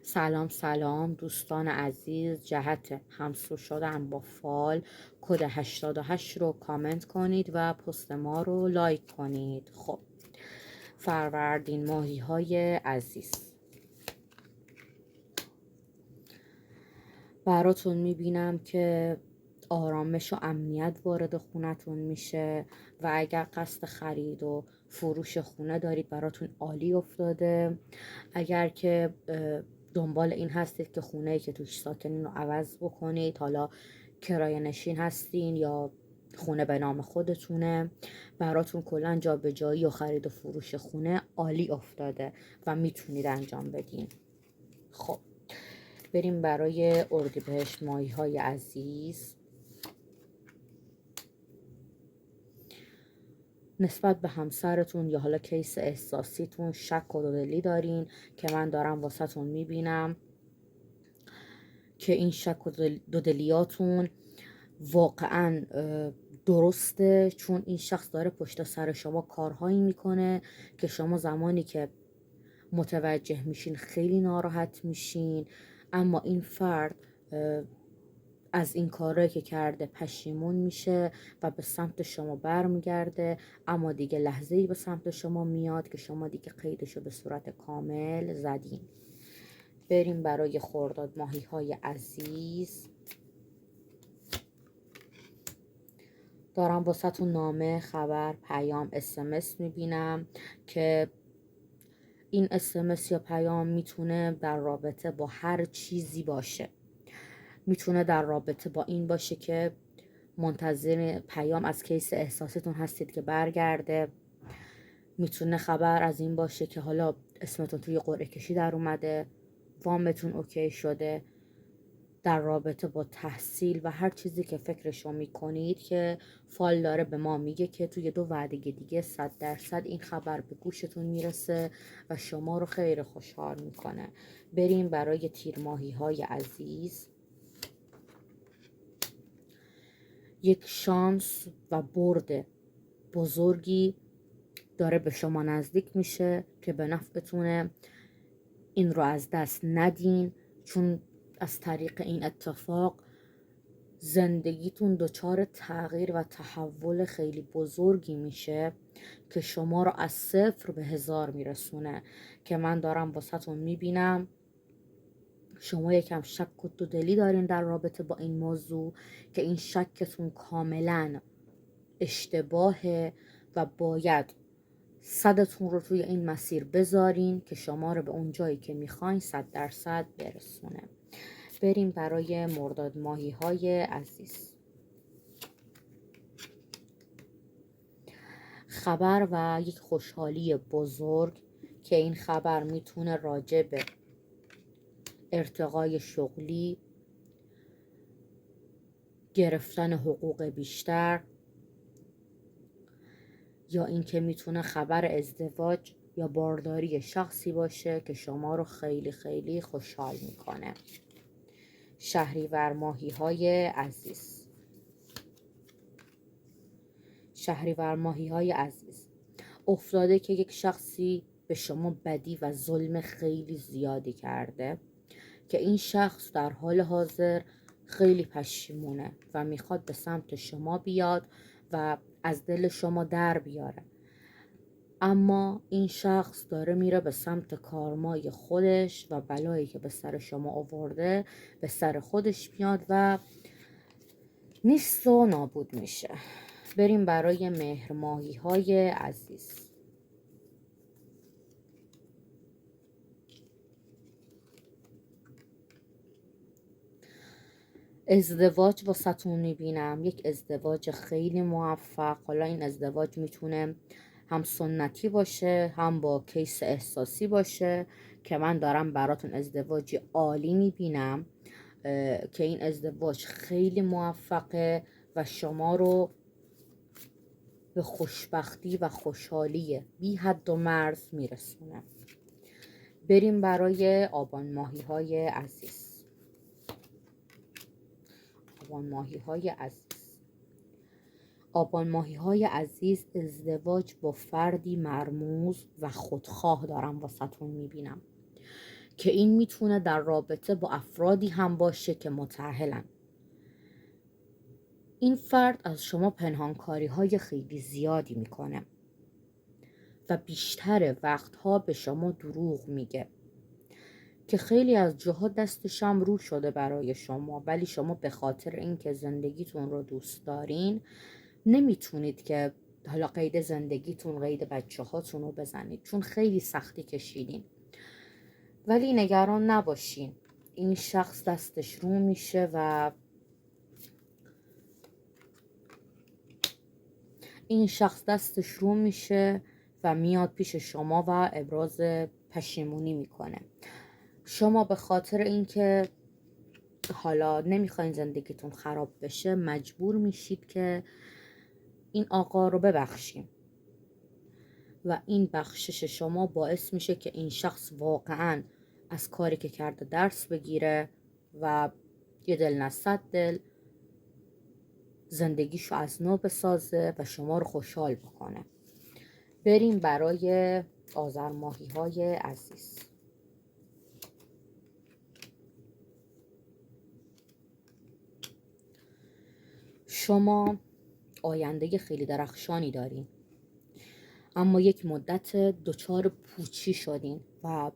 سلام سلام دوستان عزیز، جهت همسو شدن با فال کد 88 رو کامنت کنید و پست ما رو لایک کنید. خب فروردین ماهی های عزیز، براتون میبینم که آرامش و امنیت وارد خونتون میشه و اگر قصد خرید و فروش خونه دارید براتون عالی افتاده. اگر که دنبال این هستید که خونه‌ای که توش ساکنین رو عوض بکنید، حالا کرایه نشین هستین یا خونه به نام خودتونه، براتون کلا جابجایی و خرید و فروش خونه عالی افتاده و میتونید انجام بدین. خب بریم برای اردیبهشت ماهی های عزیز. نسبت به همسرتون یا حالا کیس احساسیتون شک و دودلی دارین که من دارم واسهتون میبینم که این شک و دودلیاتون واقعا درسته، چون این شخص داره پشت سر شما کارهایی میکنه که شما زمانی که متوجه میشین خیلی ناراحت میشین، اما این فرد از این کارهایی که کرده پشیمون میشه و به سمت شما برمیگرده، اما دیگه لحظه‌ای به سمت شما میاد که شما دیگه قیدشو به صورت کامل زدین. بریم برای خرداد ماهی های عزیز. دارم واسهتون نامه، خبر، پیام، اسمس میبینم که این اسمس یا پیام میتونه در رابطه با هر چیزی باشه. میتونه در رابطه با این باشه که منتظر پیام از کیس احساستون هستید که برگرده. میتونه خبر از این باشه که حالا اسمتون توی قرعه کشی در اومده، وامتون اوکی شده، در رابطه با تحصیل و هر چیزی که فکرشو میکنید که فال داره به ما میگه که توی 2 وعده دیگه 100% این خبر به گوشتون میرسه و شما رو خیلی خوشحال میکنه. بریم برای تیر ماهی های عزیز. یک شانس و برد بزرگی داره به شما نزدیک میشه که به نفعتونه. این رو از دست ندین، چون از طریق این اتفاق زندگیتون دچار تغییر و تحول خیلی بزرگی میشه که شما رو از 0 به 1000 میرسونه که من دارم واسهتون میبینم شما یکم شک و دودلی دارین در رابطه با این موضوع که این شکتون کاملا اشتباهه و باید صدتون رو توی این مسیر بذارین که شما رو به اون جایی که میخواین 100% برسونه. بریم برای مرداد ماهی های عزیز. خبر و یک خوشحالی بزرگ که این خبر میتونه راجع به ارتقای شغلی، گرفتن حقوق بیشتر، یا اینکه میتونه خبر ازدواج یا بارداری شخصی باشه که شما رو خیلی خیلی خوشحال میکنه. شهریور ماهی های عزیز. شهریور ماهی های عزیز، افتاده که یک شخصی به شما بدی و ظلم خیلی زیادی کرده که این شخص در حال حاضر خیلی پشیمونه و میخواد به سمت شما بیاد و از دل شما در بیاره، اما این شخص داره میره به سمت کارمای خودش و بلایی که به سر شما آورده به سر خودش میاد و نیست و نابود میشه. بریم برای مهر ماهی های عزیز. ازدواج واسهتون میبینم، یک ازدواج خیلی موفق. حالا این ازدواج میتونه هم سنتی باشه هم با کیس احساسی باشه که من دارم براتون ازدواج عالی میبینم که این ازدواج خیلی موفقه و شما رو به خوشبختی و خوشحالی بی حد و مرز میرسونه. بریم برای آبان ماهی های عزیز. آبان ماهی های عزیز. آبان ماهی های عزیز، ازدواج با فردی مرموز و خودخواه دارم واسهتون میبینم که این میتونه در رابطه با افرادی هم باشه که متأهلن. این فرد از شما پنهانکاری های خیلی زیادی میکنه و بیشتر وقتها به شما دروغ میگه که خیلی از جاها دستش هم رو شده برای شما، ولی شما به خاطر اینکه زندگیتون رو دوست دارین نمیتونید که حالا قید زندگیتون، قید بچه هاتون رو بزنید، چون خیلی سختی کشیدین. ولی نگران نباشین، این شخص دستش رو میشه و میاد پیش شما و ابراز پشیمونی میکنه. شما به خاطر اینکه حالا نمیخواین زندگیتون خراب بشه مجبور میشید که این آقا رو ببخشین و این بخشش شما باعث میشه که این شخص واقعا از کاری که کرده درس بگیره و یه دل نه صد دل زندگیشو از نو بسازه و شما رو خوشحال بکنه. بریم برای آذر ماهی های عزیز. شما آینده خیلی درخشانی دارین، اما یک مدت دچار پوچی شدین و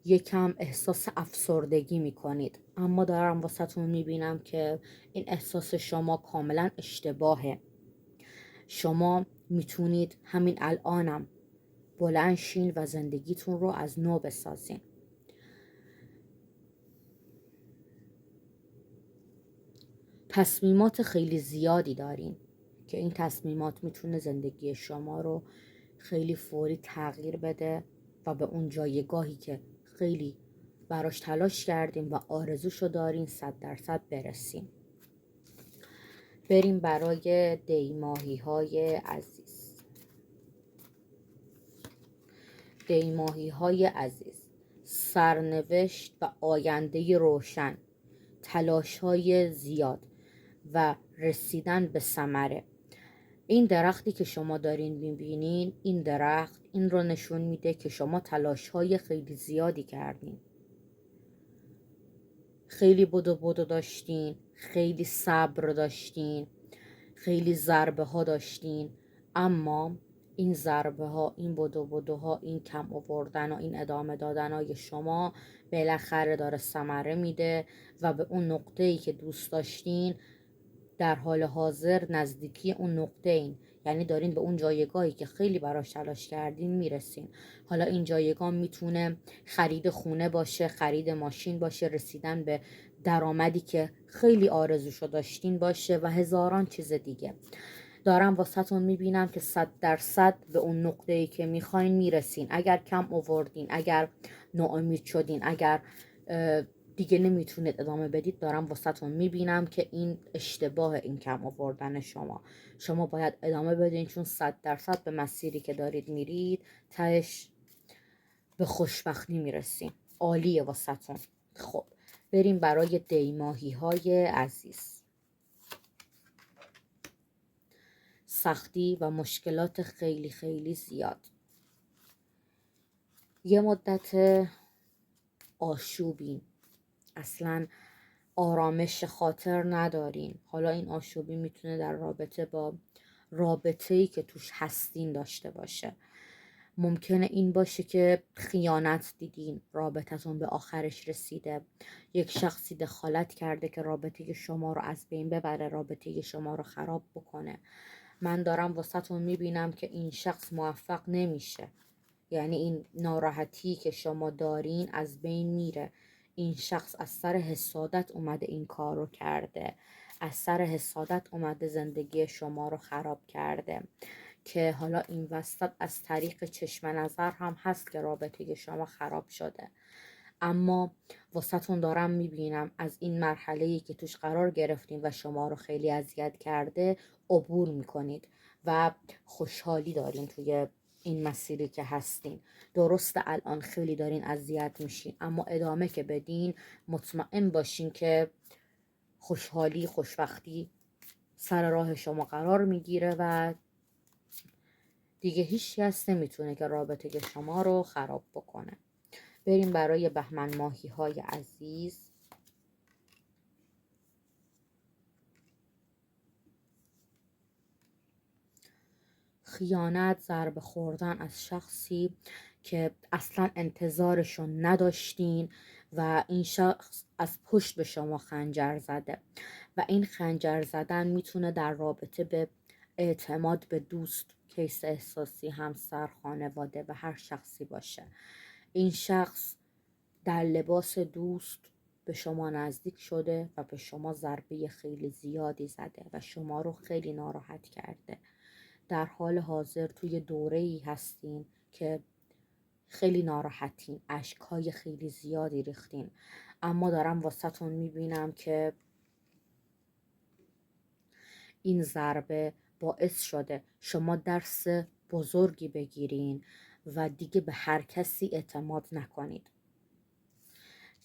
یکم احساس افسردگی میکنید، اما دارم واسهتون میبینم که این احساس شما کاملا اشتباهه. شما میتونید همین الانم بلند شین و زندگیتون رو از نو بسازین. تصمیمات خیلی زیادی دارین که این تصمیمات میتونه زندگی شما رو خیلی فوری تغییر بده و به اون جایگاهی که خیلی براش تلاش کردیم و آرزوشو دارین 100% برسیم. بریم برای دیماهی های عزیز. دیماهی های عزیز، سرنوشت و آینده روشن، تلاش های زیاد و رسیدن به ثمره. این درختی که شما دارین میبینین، این درخت این رو نشون میده که شما تلاش های خیلی زیادی کردین، خیلی بدو داشتین، خیلی صبر داشتین، خیلی ضربه ها داشتین، اما این ضربه ها، این بدوها، این کم آوردن و این ادامه دادن های شما بالاخره داره ثمره میده و به اون نقطه‌ای که دوست داشتین در حال حاضر نزدیکی اون نقطه این، یعنی دارین به اون جایگاهی که خیلی براش تلاش کردین میرسین. حالا این جایگاه میتونه خرید خونه باشه، خرید ماشین باشه، رسیدن به درآمدی که خیلی آرزوشو داشتین باشه و هزاران چیز دیگه. دارم واسهتون میبینم که 100% به اون نقطه‌ای که میخواین میرسین. اگر کم آوردین، اگر ناامید شدین، اگر دیگه نمیتونید ادامه بدید، دارم واسهتون میبینم که این اشتباه، این کم آوردن شما باید ادامه بدین، چون 100% به مسیری که دارید میرید تهش به خوشبختی میرسین. عالیه واسهتون. خب بریم برای دیماهی های عزیز. سختی و مشکلات خیلی خیلی زیاد، یه مدت آشوبین، اصلا آرامش خاطر ندارین. حالا این آشوبی میتونه در رابطه با رابطه‌ای که توش هستین داشته باشه. ممکنه این باشه که خیانت دیدین، رابطتون به آخرش رسیده، یک شخصی دخالت کرده که رابطه شما رو از بین ببره، رابطه شما رو خراب بکنه. من دارم واسهتون میبینم که این شخص موفق نمیشه، یعنی این ناراحتی که شما دارین از بین میره. این شخص از سر حسادت اومده این کار رو کرده، از سر حسادت اومده زندگی شما رو خراب کرده، که حالا این وسط از طریق چشم نظر هم هست که رابطه شما خراب شده. اما واسهتون دارم میبینم از این مرحله‌ای که توش قرار گرفتین و شما رو خیلی اذیت کرده عبور میکنید و خوشحالی دارین توی این مسیری که هستین. درسته الان خیلی دارین اذیت میشین، اما ادامه که بدین مطمئن باشین که خوشحالی، خوشبختی سر راه شما قرار میگیره و دیگه هیچ کس نمیتونه که رابطه شما رو خراب بکنه. بریم برای بهمن ماهی های عزیز. خیانت، ضربه خوردن از شخصی که اصلا انتظارشون نداشتین و این شخص از پشت به شما خنجر زده و این خنجر زدن میتونه در رابطه به اعتماد به دوست، کیس احساسی، همسر، خانواده و هر شخصی باشه. این شخص در لباس دوست به شما نزدیک شده و به شما ضربه خیلی زیادی زده و شما رو خیلی ناراحت کرده. در حال حاضر توی دوره‌ای هستین که خیلی ناراحتین، اشک‌های خیلی زیادی ریختین، اما دارم واسه‌تون میبینم که این ضربه باعث شده شما درس بزرگی بگیرین و دیگه به هر کسی اعتماد نکنید.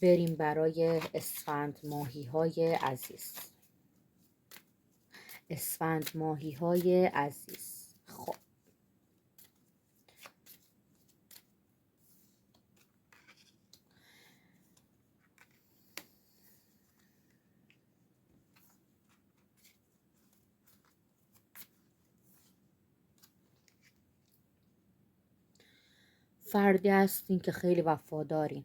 بریم برای اسفند ماهی های عزیز. اسفند ماهی های عزیز. خب فردی هستین که خیلی وفادارین،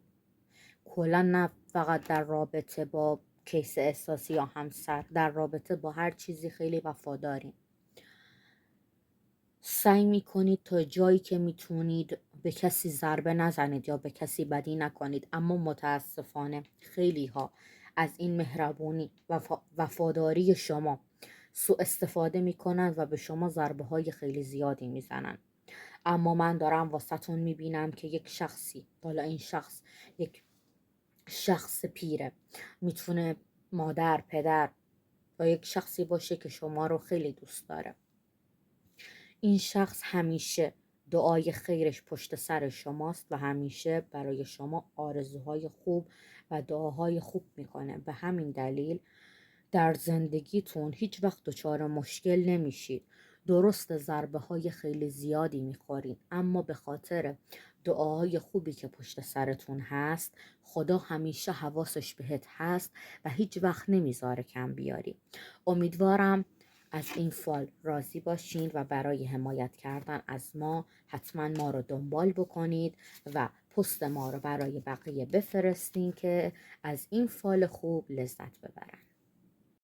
کلا نه فقط در رابطه با کیس احساسی یا همسر، در رابطه با هر چیزی خیلی وفادارین. سعی میکنید تا جایی که میتونید به کسی ضربه نزنید یا به کسی بدی نکنید، اما متاسفانه خیلی ها از این مهربونی و وفاداری شما سوء استفاده میکنن و به شما ضربه های خیلی زیادی میزنن. اما من دارم واسهتون میبینم که یک شخصی، حالا این شخص یک شخص پیره، میتونه مادر، پدر یا یک شخصی باشه که شما رو خیلی دوست داره. این شخص همیشه دعای خیرش پشت سر شماست و همیشه برای شما آرزوهای خوب و دعاهای خوب میکنه. به همین دلیل در زندگیتون هیچ وقت دچار مشکل نمیشید. درست ضربه های خیلی زیادی میخورید، اما به خاطر دعاهای خوبی که پشت سرتون هست، خدا همیشه حواسش بهت هست و هیچ وقت نمیذاره کم بیاری. امیدوارم از این فال راضی باشین و برای حمایت کردن از ما حتما ما رو دنبال بکنید و پست ما رو برای بقیه بفرستین که از این فال خوب لذت ببرن.